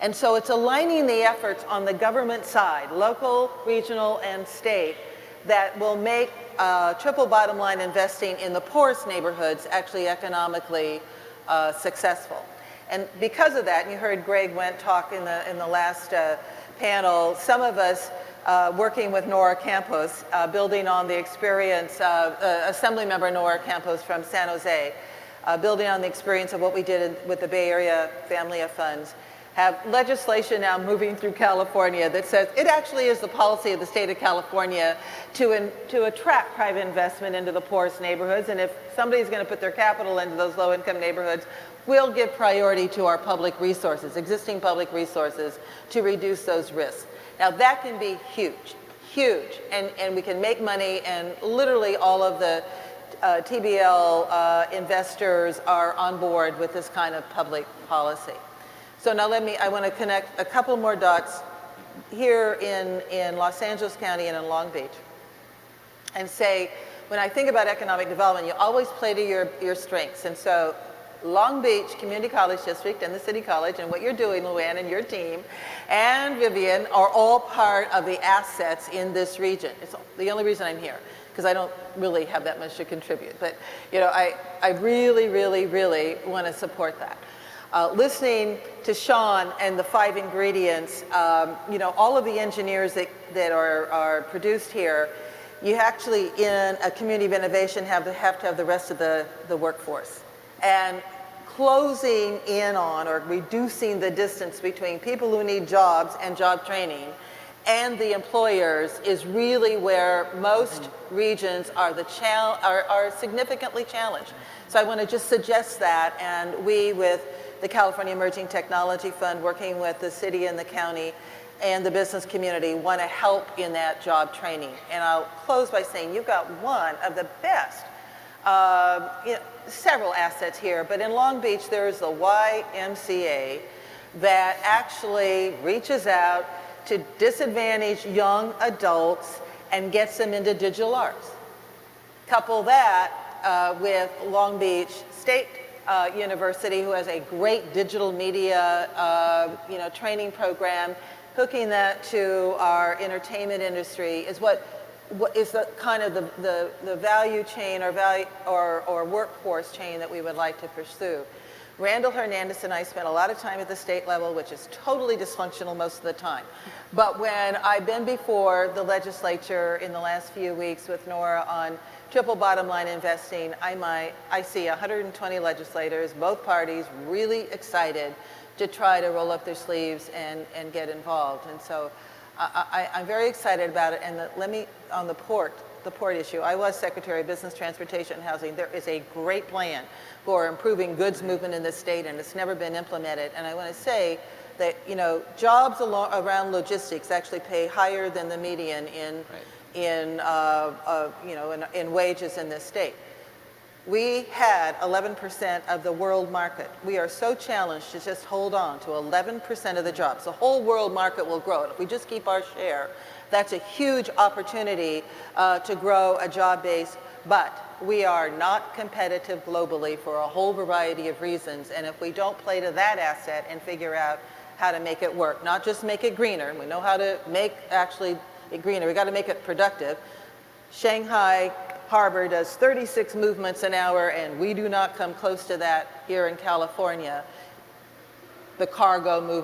And so it's aligning the efforts on the government side, local, regional, and state, that will make triple bottom line investing in the poorest neighborhoods actually economically successful. And because of that, and you heard Greg Wendt talk in the last panel, some of us working with Nora Campos, building on the experience of Assemblymember Nora Campos from San Jose, building on the experience of what we did with the Bay Area Family of Funds, have legislation now moving through California that says it actually is the policy of the state of California to attract private investment into the poorest neighborhoods. And if somebody's going to put their capital into those low-income neighborhoods, we'll give priority to our public resources, existing public resources, to reduce those risks. Now that can be huge, huge, and we can make money, and literally all of the TBL investors are on board with this kind of public policy. So now I want to connect a couple more dots here in Los Angeles County and in Long Beach, and say, when I think about economic development, you always play to your strengths. And so Long Beach Community College District and the City College, and what you're doing, Luann, and your team, and Vivian, are all part of the assets in this region. It's the only reason I'm here, because I don't really have that much to contribute. But you know, I really, really, really want to support that. Listening to Sean and the 5 ingredients, you know, all of the engineers that are produced here, you actually, in a community of innovation, have to have the rest of the workforce. And closing in on or reducing the distance between people who need jobs and job training and the employers is really where most regions are significantly challenged. So I want to just suggest that, and we, with the California Emerging Technology Fund, working with the city and the county and the business community, want to help in that job training. And I'll close by saying you've got one of the best, you know, several assets here, but in Long Beach there's the YMCA that actually reaches out to disadvantaged young adults and gets them into digital arts. Couple that with Long Beach State University, who has a great digital media you know, training program, hooking that to our entertainment industry is what is the kind of the value chain or workforce chain that we would like to pursue. Randall Hernandez and I spent a lot of time at the state level, which is totally dysfunctional most of the time. But when I've been before the legislature in the last few weeks with Nora on triple bottom line investing, I see 120 legislators, both parties, really excited to try to roll up their sleeves and get involved. And so I'm very excited about it. And let me, on the port issue, I was Secretary of Business, Transportation, and Housing. There is a great plan for improving goods movement in this state, and it's never been implemented. And I want to say that, you know, jobs around logistics actually pay higher than the median in wages in this state. We had 11% of the world market. We are so challenged to just hold on to 11% of the jobs. The whole world market will grow. And if we just keep our share, that's a huge opportunity to grow a job base. But we are not competitive globally for a whole variety of reasons. And if we don't play to that asset and figure out how to make it work, not just make it greener. We know how to make actually it greener. We got to make it productive. Shanghai Harbor does 36 movements an hour, and we do not come close to that here in California. The cargo movement.